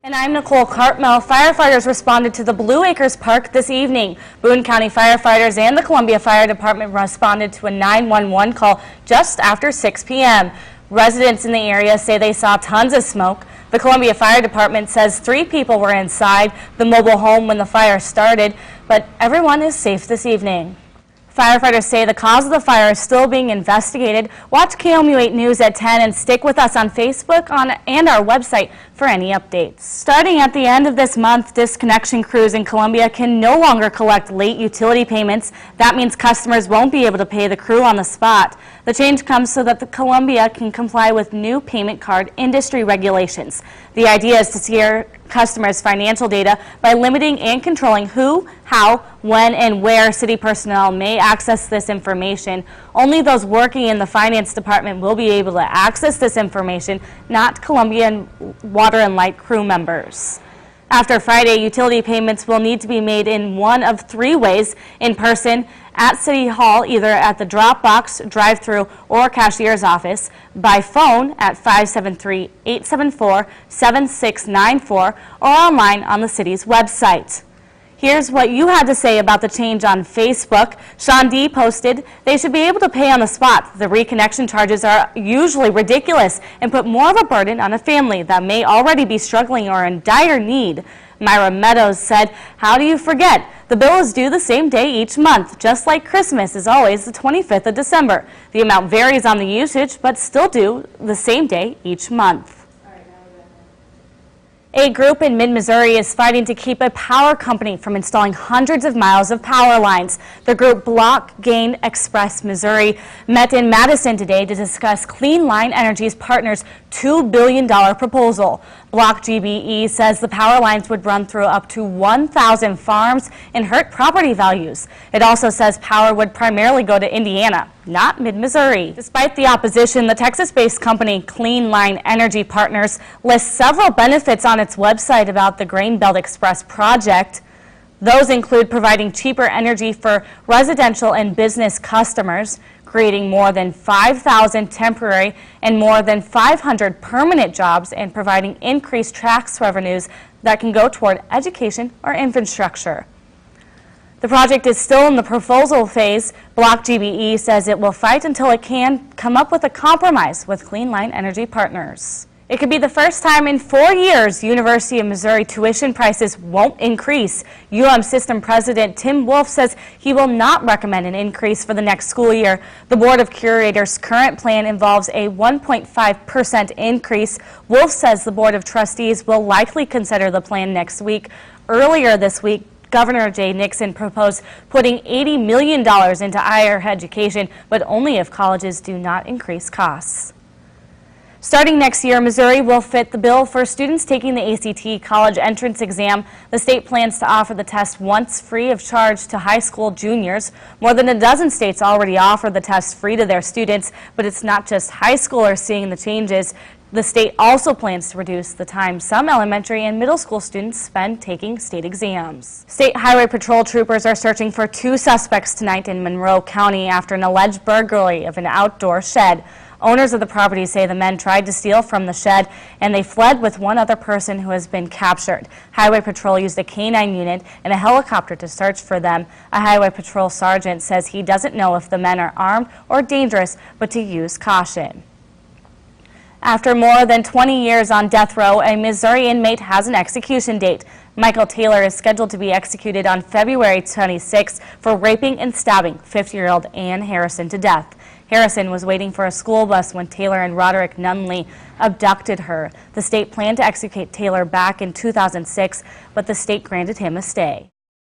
And I'm Nicole Cartmel. Firefighters responded to the Blue Acres Park this evening. Boone County firefighters and the Columbia Fire Department responded to a 911 call just after 6 p.m. Residents in the area say they saw tons of smoke. The Columbia Fire Department says 3 people were inside the mobile home when the fire started, but everyone is safe this evening. Firefighters say the cause of the fire is still being investigated. Watch KOMU8 News at 10 and stick with us on Facebook and our website for any updates. Starting at the end of this month, disconnection crews in Columbia can no longer collect late utility payments. That means customers won't be able to pay the crew on the spot. The change comes so that the Columbia can comply with new payment card industry regulations. The idea is to steer customers' financial data by limiting and controlling who, how, when, and where city personnel may access this information. Only those working in the finance department will be able to access this information, not Columbia Water and Light crew members. After Friday, utility payments will need to be made in one of 3 ways: in person, at City Hall, either at the drop box, drive-through, or cashier's office; by phone at 573-874-7694, or online on the city's website. Here's what you had to say about the change on Facebook. Sean D. posted, "They should be able to pay on the spot. The reconnection charges are usually ridiculous and put more of a burden on a family that may already be struggling or in dire need." Myra Meadows said, "How do you forget? The bill is due the same day each month, just like Christmas is always the 25th of December. The amount varies on the usage, but still due the same day each month." A group in mid-Missouri is fighting to keep a power company from installing hundreds of miles of power lines. The group Block Gain Express Missouri met in Madison today to discuss Clean Line Energy's partner's $2 billion proposal. Block GBE says the power lines would run through up to 1,000 farms and hurt property values. It also says power would primarily go to Indiana, not mid-Missouri. Despite the opposition, the Texas-based company Clean Line Energy Partners lists several benefits on its website about the Grain Belt Express project. Those include providing cheaper energy for residential and business customers, creating more than 5,000 temporary and more than 500 permanent jobs, and providing increased tax revenues that can go toward education or infrastructure. The project is still in the proposal phase. Block GBE says it will fight until it can come up with a compromise with Clean Line Energy Partners. It could be the first time in 4 years University of Missouri tuition prices won't increase. UM System President Tim Wolf says he will not recommend an increase for the next school year. The Board of Curators' current plan involves a 1.5% increase. Wolf says the Board of Trustees will likely consider the plan next week. Earlier this week, Governor Jay Nixon proposed putting $80 million into higher education, but only if colleges do not increase costs. Starting next year, Missouri will fit the bill for students taking the ACT college entrance exam. The state plans to offer the test once free of charge to high school juniors. More than a dozen states already offer the test free to their students, but it's not just high schoolers seeing the changes. The state also plans to reduce the time some elementary and middle school students spend taking state exams. State Highway Patrol troopers are searching for 2 suspects tonight in Monroe County after an alleged burglary of an outdoor shed. Owners of the property say the men tried to steal from the shed and they fled with one other person who has been captured. Highway Patrol used a canine unit and a helicopter to search for them. A Highway Patrol sergeant says he doesn't know if the men are armed or dangerous, but to use caution. After more than 20 years on death row, a Missouri inmate has an execution date. Michael Taylor is scheduled to be executed on February 26 for raping and stabbing 50-year-old Ann Harrison to death. Harrison was waiting for a school bus when Taylor and Roderick Nunley abducted her. The state planned to execute Taylor back in 2006, but the state granted him a stay.